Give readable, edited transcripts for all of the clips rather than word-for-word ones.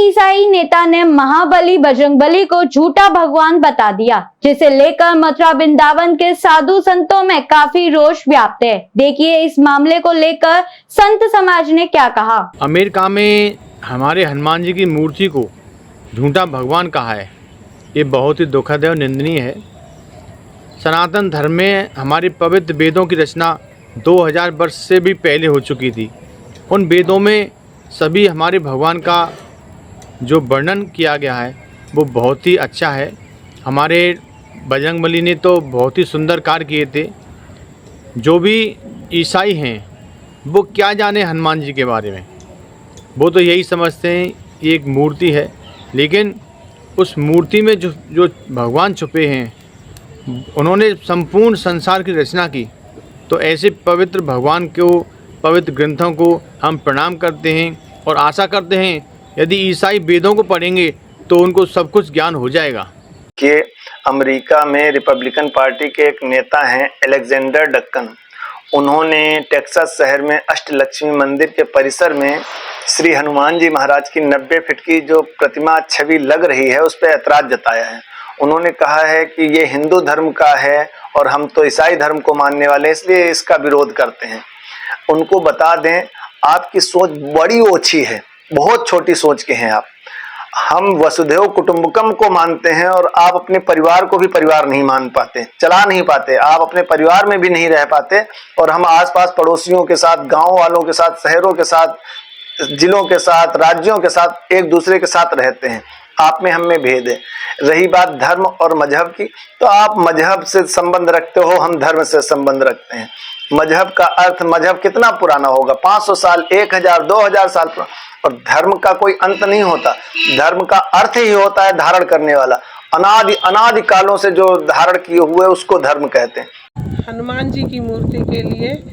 ईसाई नेता ने महाबली बजरंगबली को झूठा भगवान बता दिया, जिसे लेकर मथुरा वृंदावन के साधु संतों में काफी रोष व्याप्त है। देखिए इस मामले को लेकर संत समाज ने क्या कहा। अमेरिका में हमारे हनुमान जी की मूर्ति को झूठा भगवान कहा है, ये बहुत ही दुखद है और निंदनीय है। सनातन धर्म में हमारे पवित्र वेदों की रचना 2000 वर्ष से भी पहले हो चुकी थी। उन वेदों में सभी हमारे भगवान का जो वर्णन किया गया है वो बहुत ही अच्छा है। हमारे बजरंगबली ने तो बहुत ही सुंदर कार्य किए थे। जो भी ईसाई हैं वो क्या जाने हनुमान जी के बारे में, वो तो यही समझते हैं ये एक मूर्ति है, लेकिन उस मूर्ति में जो भगवान छुपे हैं, उन्होंने संपूर्ण संसार की रचना की। तो ऐसे पवित्र भगवान को, पवित्र ग्रंथों को हम प्रणाम करते हैं और आशा करते हैं यदि ईसाई वेदों को पढ़ेंगे तो उनको सब कुछ ज्ञान हो जाएगा। कि अमेरिका में रिपब्लिकन पार्टी के एक नेता हैं अलेक्जेंडर डक्कन, उन्होंने टेक्सास शहर में अष्टलक्ष्मी मंदिर के परिसर में श्री हनुमान जी महाराज की 90 फीट की जो प्रतिमा छवि लग रही है उस पर ऐतराज़ जताया है। उन्होंने कहा है कि ये हिंदू धर्म का है और हम तो ईसाई धर्म को मानने वाले, इसलिए इसका विरोध करते हैं। उनको बता दें आपकी सोच बड़ी ओछी है, बहुत छोटी सोच के हैं आप। हम वसुधैव कुटुंबकम को मानते हैं और आप अपने परिवार को भी परिवार नहीं मान पाते, चला नहीं पाते, आप अपने परिवार में भी नहीं रह पाते। और हम आसपास पड़ोसियों के साथ, गांव वालों के साथ, शहरों के साथ, जिलों के साथ, राज्यों के साथ एक दूसरे के साथ रहते हैं। आप में हम में भेद है। रही बात धर्म और मजहब की, तो आप मजहब से संबंध रखते हो, हम धर्म से संबंध रखते हैं। मजहब का अर्थ, मजहब कितना पुराना होगा, 500 साल, 1000, 2000 साल पुराना। और धर्म का कोई अंत नहीं होता। धर्म का अर्थ ही होता है धारण करने वाला। अनादि कालों से जो धारण किए हुए उसको धर्म कहते हैं। हनुमान जी की मूर्ति के लिए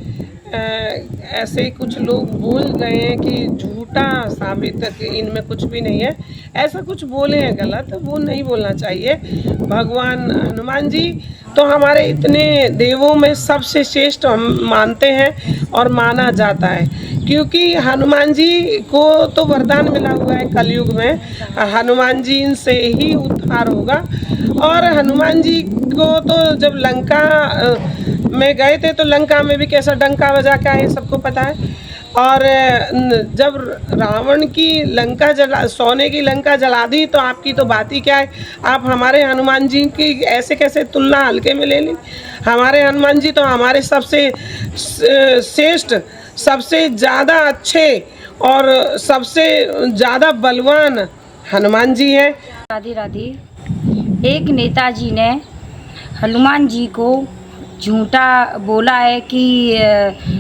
ऐसे कुछ लोग बोल गए हैं कि झूठा साबित है, इनमें कुछ भी नहीं है, ऐसा कुछ बोले हैं गलत, वो नहीं बोलना चाहिए। भगवान हनुमान जी तो हमारे इतने देवों में सबसे श्रेष्ठ हम मानते हैं और माना जाता है, क्योंकि हनुमान जी को तो वरदान मिला हुआ है कलयुग में, हनुमान जी से ही उद्धार होगा। और हनुमान जी को तो जब लंका में गए थे तो लंका में भी कैसा डंका बजा के आए सबको पता है। और जब रावण की लंका सोने की लंका जला दी तो आपकी तो बात ही क्या है। आप हमारे हनुमान जी की ऐसे कैसे तुलना हल्के में ले ली। हमारे हनुमान जी तो हमारे सबसे श्रेष्ठ, सबसे ज़्यादा अच्छे और सबसे ज़्यादा बलवान हनुमान जी हैं। राधे राधे। एक नेताजी ने हनुमान जी को झूठा बोला है कि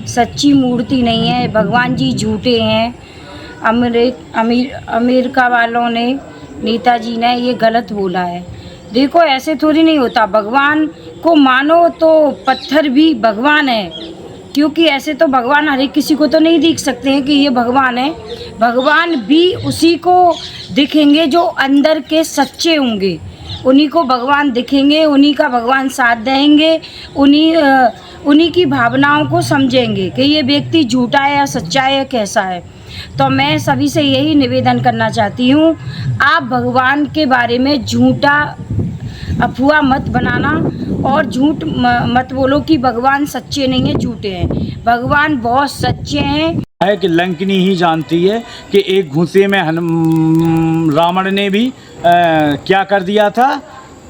सच्ची मूर्ति नहीं है, भगवान जी झूठे हैं। अमेरिका वालों ने, नेताजी ने ये गलत बोला है। देखो ऐसे थोड़ी नहीं होता, भगवान को मानो तो पत्थर भी भगवान है, क्योंकि ऐसे तो भगवान हर एक किसी को तो नहीं दिख सकते हैं कि ये भगवान है। भगवान भी उसी को दिखेंगे जो अंदर के सच्चे होंगे, उन्हीं को भगवान दिखेंगे, उन्हीं का भगवान साथ देंगे, उन्हीं की भावनाओं को समझेंगे कि ये व्यक्ति झूठा है या सच्चा है या कैसा है। तो मैं सभी से यही निवेदन करना चाहती हूँ, आप भगवान के बारे में झूठा अफवाह मत बनाना और झूठ मत बोलो कि भगवान सच्चे नहीं हैं, झूठे हैं। भगवान बहुत सच्चे हैं। है कि लंकिनी ही जानती है कि एक घूंसे में रावण ने भी क्या कर दिया था,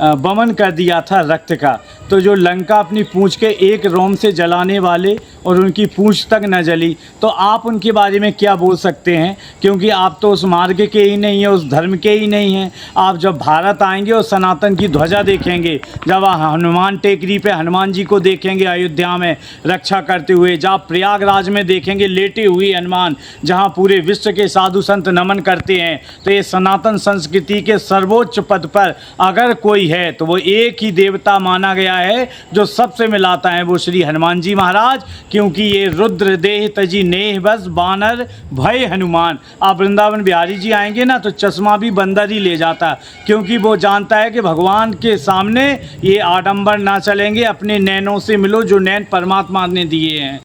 वमन कर दिया था रक्त का। तो जो लंका अपनी पूंछ के एक रोम से जलाने वाले और उनकी पूंछ तक न जली, तो आप उनके बारे में क्या बोल सकते हैं, क्योंकि आप तो उस मार्ग के ही नहीं हैं, उस धर्म के ही नहीं हैं। आप जब भारत आएंगे और सनातन की ध्वजा देखेंगे, जब हनुमान टेकरी पे हनुमान जी को देखेंगे अयोध्या में रक्षा करते हुए, जहाँ प्रयागराज में देखेंगे लेटे हुए हनुमान, जहाँ पूरे विश्व के साधु संत नमन करते हैं, तो ये सनातन संस्कृति के सर्वोच्च पद पर अगर कोई है तो वो एक ही देवता माना गया है जो सबसे मिलाता है, वो श्री हनुमान जी महाराज। क्योंकि ये रुद्र देह तजी नेह बस बानर भय हनुमान। आप वृंदावन बिहारी जी आएंगे ना तो चश्मा भी बंदर ही ले जाता, क्योंकि वो जानता है कि भगवान के सामने ये आडंबर ना चलेंगे। अपने नैनों से मिलो जो नैन परमात्मा ने दिए हैं।